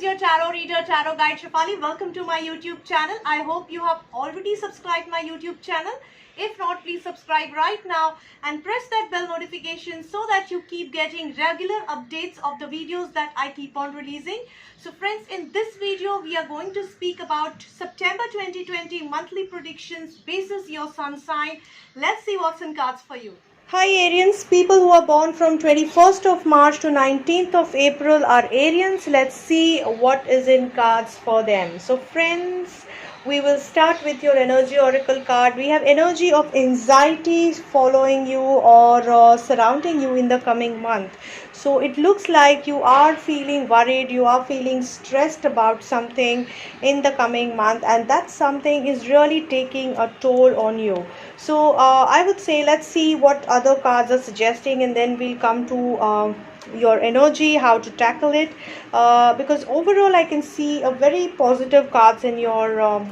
your tarot reader, tarot guide Shefali. Welcome to my YouTube channel. I hope you have already subscribed my YouTube channel. If not, please subscribe right now and press that bell notification so that you keep getting regular updates of the videos that I keep on releasing. So friends, in this video, we are going to speak about September 2020 monthly predictions basis your sun sign. Let's see what's in cards for you. Hi Arians, people who are born from 21st of March to 19th of April are Arians. Let's see what is in cards for them. So friends, we will start with your energy oracle card. We have energy of anxiety following you or surrounding you in the coming month. So it looks like you are feeling worried, you are feeling stressed about something in the coming month, and that something is really taking a toll on you. So I would say let's see what other cards are suggesting, and then we'll come to your energy, how to tackle it, because overall I can see a very positive cards in your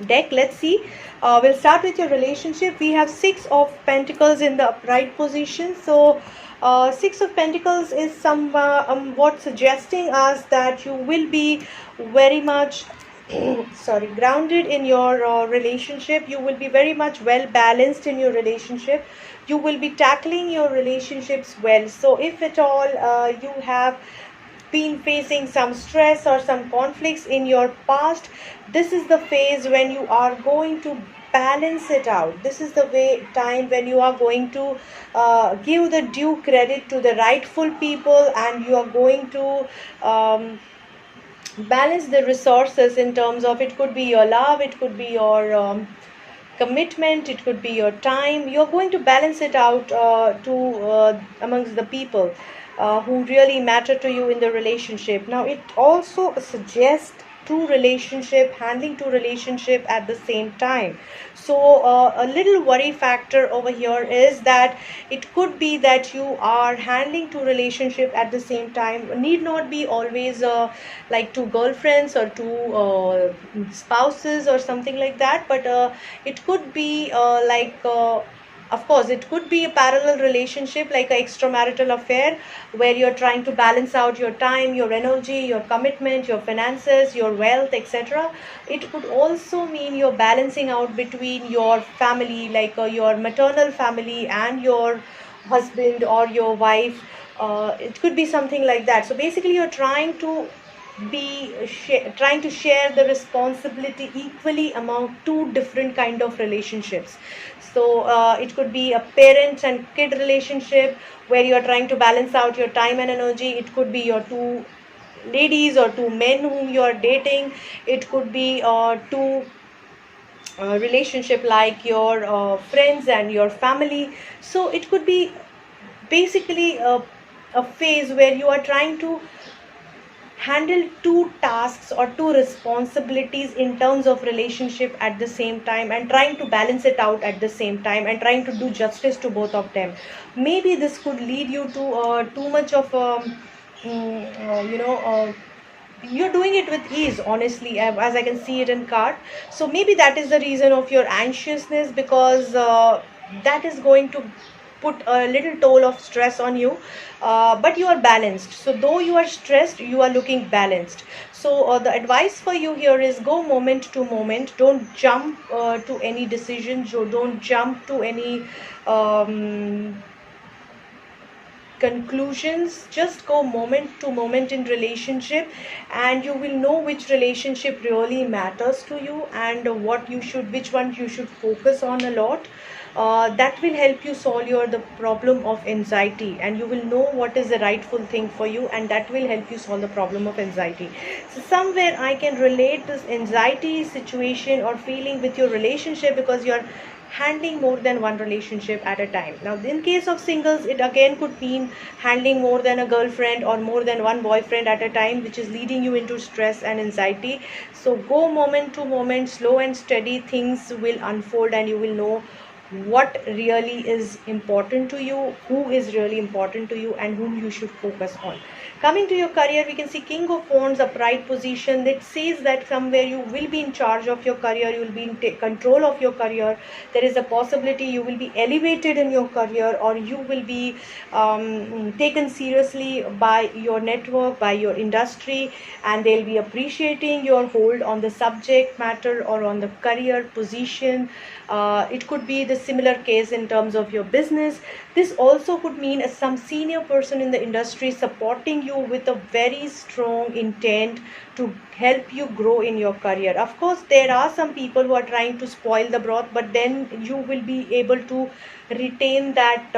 deck. Let's see. We'll start with your relationship. We have Six of Pentacles in the upright position. So Six of Pentacles is somewhat suggesting us that you will be very much grounded in your relationship. You will be very much well balanced in your relationship. You will be tackling your relationships well. So if at all you have been facing some stress or some conflicts in your past, this is the phase when you are going to balance it out. This is the time when you are going to give the due credit to the rightful people, and you are going to balance the resources in terms of, it could be your love, it could be your commitment, it could be your time. You're going to balance it out amongst the people who really matter to you in the relationship. Now it also suggests handling two relationship at the same time. So a little worry factor over here is that it could be that you are handling two relationship at the same time. Need not be always like two girlfriends or two spouses or something like that, but it could be of course, it could be a parallel relationship, like an extramarital affair, where you're trying to balance out your time, your energy, your commitment, your finances, your wealth, etc. It could also mean you're balancing out between your family, like your maternal family and your husband or your wife. It could be something like that. So basically, you're trying to share the responsibility equally among two different kind of relationships. So it could be a parent and kid relationship where you are trying to balance out your time and energy. It could be your two ladies or two men whom you are dating. It could be two relationship like your friends and your family. So it could be basically a phase where you are trying to handle two tasks or two responsibilities in terms of relationship at the same time, and trying to balance it out at the same time, and trying to do justice to both of them. Maybe this could lead you to too much of you're doing it with ease, honestly, as I can see it in card. So maybe that is the reason of your anxiousness, because that is going to put a little toll of stress on you, but you are balanced. So though you are stressed, you are looking balanced. So the advice for you here is go moment to moment. Don't jump to any decisions, or don't jump to any conclusions. Just go moment to moment in relationship, and you will know which relationship really matters to you, and which one you should focus on a lot. That will help you solve the problem of anxiety, and you will know what is the rightful thing for you, and that will help you solve the problem of anxiety. So somewhere I can relate this anxiety situation or feeling with your relationship, because you're handling more than one relationship at a time. Now in case of singles, it again could mean handling more than a girlfriend or more than one boyfriend at a time, which is leading you into stress and anxiety. So go moment to moment, slow and steady, things will unfold, and you will know what really is important to you, who is really important to you, and whom you should focus on. Coming to your career, we can see King of Wands, upright position, that says that somewhere you will be in charge of your career, you will be in control of your career. There is a possibility you will be elevated in your career, or you will be taken seriously by your network, by your industry, and they'll be appreciating your hold on the subject matter or on the career position. It could be the similar case in terms of your business. This also could mean some senior person in the industry supporting you with a very strong intent to help you grow in your career. Of course, there are some people who are trying to spoil the broth, but then you will be able to retain that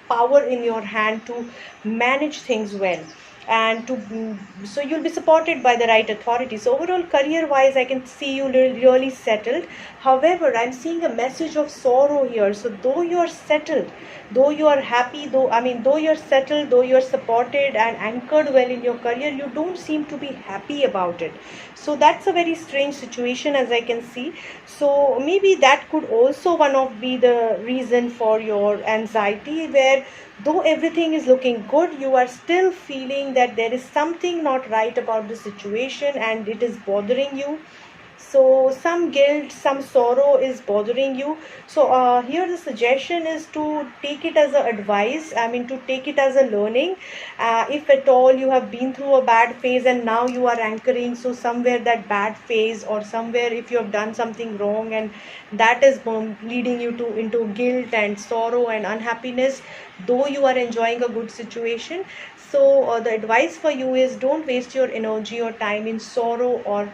power in your hand to manage things well, and to so you'll be supported by the right authorities. So overall, career wise, I can see you really settled. However, I'm seeing a message of sorrow here. So though you are settled, though you are happy, though you're settled, though you're supported and anchored well in your career, you don't seem to be happy about it. So that's a very strange situation, as I can see. So maybe that could also one of be the reason for your anxiety, where though everything is looking good, you are still feeling that there is something not right about the situation and it is bothering you. So some guilt, some sorrow is bothering you. So here the suggestion is to take it as a advice, to take it as a learning. If at all you have been through a bad phase and now you are anchoring, so somewhere that bad phase, or somewhere if you have done something wrong and that is leading you to into guilt and sorrow and unhappiness, though you are enjoying a good situation. So the advice for you is, don't waste your energy or time in sorrow, or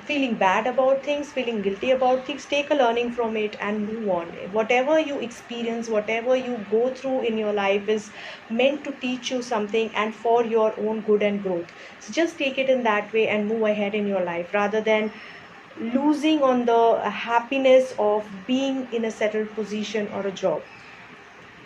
feeling bad about things, feeling guilty about things. Take a learning from it and move on. Whatever you experience, whatever you go through in your life is meant to teach you something and for your own good and growth. So just take it in that way and move ahead in your life, rather than losing on the happiness of being in a settled position or a job.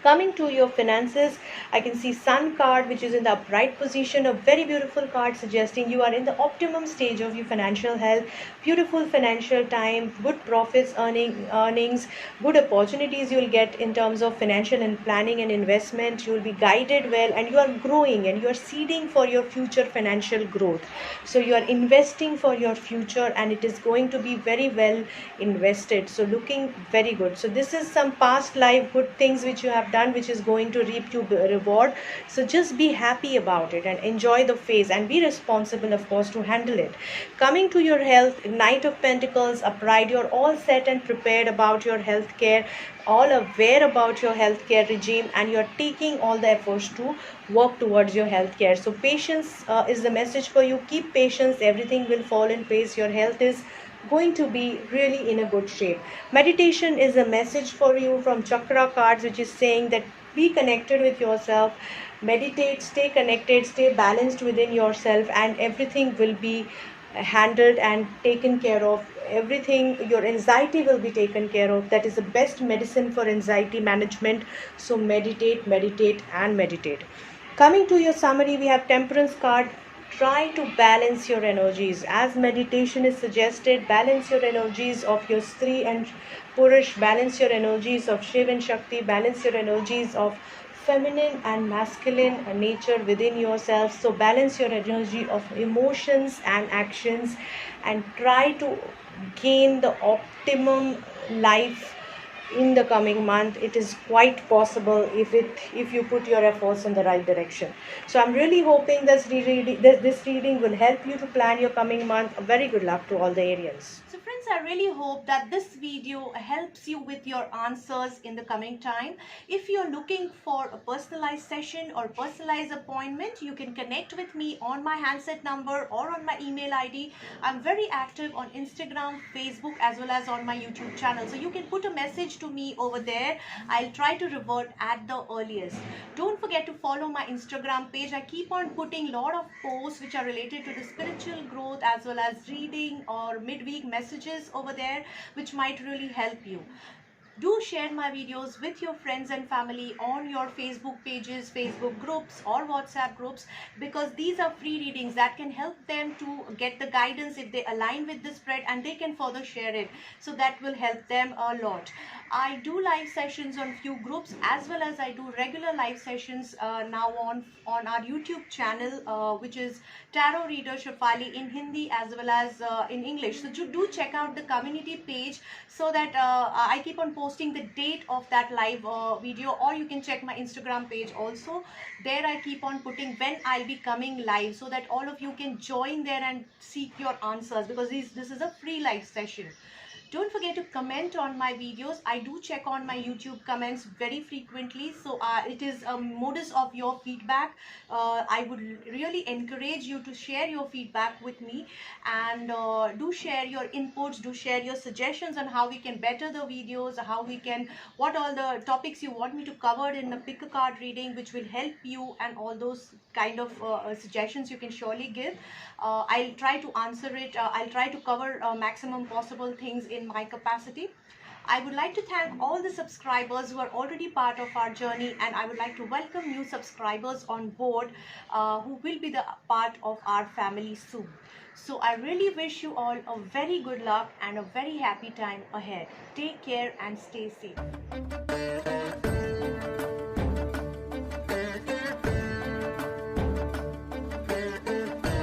Coming to your finances, I can see Sun card, which is in the upright position, a very beautiful card suggesting you are in the optimum stage of your financial health. Beautiful financial time, good profits, earnings, good opportunities you'll get in terms of financial and planning and investment. You'll be guided well, and you are growing and you are seeding for your future financial growth. So you are investing for your future, and it is going to be very well invested. So looking very good. So this is some past life good things which you have done, which is going to reap you reward. So just be happy about it and enjoy the phase, and be responsible, of course, to handle it. Coming to your health, Knight of Pentacles upright, you're all set and prepared about your health care, all aware about your healthcare regime, and you're taking all the efforts to work towards your healthcare. So patience is the message for you. Keep patience, everything will fall in place. Your health is going to be really in a good shape. Meditation is a message for you from chakra cards, which is saying that be connected with yourself, meditate, stay connected, stay balanced within yourself, and everything will be handled and taken care of. Everything, your anxiety will be taken care of. That is the best medicine for anxiety management. So meditate, meditate, and meditate. Coming to your summary, we have Temperance card. Try to balance your energies. As meditation is suggested, balance your energies of your Stri and Purush, balance your energies of Shiv and Shakti, balance your energies of feminine and masculine nature within yourself. So balance your energy of emotions and actions, and try to gain the optimum life in the coming month. It is quite possible if you put your efforts in the right direction. So I'm really hoping this reading will help you to plan your coming month. A very good luck to all the Arians. So friends, I really hope that this video helps you with your answers in the coming time. If you're looking for a personalized session or personalized appointment, you can connect with me on my handset number or on my email ID. I'm very active on Instagram, Facebook, as well as on my YouTube channel. So you can put a message to me over there. I'll try to revert at the earliest. Don't forget to follow my Instagram page. I keep on putting a lot of posts which are related to the spiritual growth, as well as reading or midweek messages over there, which might really help you. Do share my videos with your friends and family on your Facebook pages, Facebook groups, or WhatsApp groups, because these are free readings that can help them to get the guidance if they align with the spread, and they can further share it. So that will help them a lot. I do live sessions on few groups, as well as I do regular live sessions now on our YouTube channel, which is Tarot Reader Shefali, in Hindi as well as in English. So do check out the community page, so that I keep on posting the date of that live video, or you can check my Instagram page also. There I keep on putting when I'll be coming live, so that all of you can join there and seek your answers, because this is a free live session. Don't forget to comment on my videos. I do check on my YouTube comments very frequently, so it is a modus of your feedback. I would really encourage you to share your feedback with me, and do share your inputs, do share your suggestions on how we can better the videos, how we can, what all the topics you want me to cover in the pick a card reading, which will help you, and all those kind of suggestions you can surely give. I'll try to answer it. I'll try to cover maximum possible things in my capacity. I would like to thank all the subscribers who are already part of our journey, and I would like to welcome new subscribers on board who will be the part of our family soon. So I really wish you all a very good luck and a very happy time ahead. Take care and stay safe.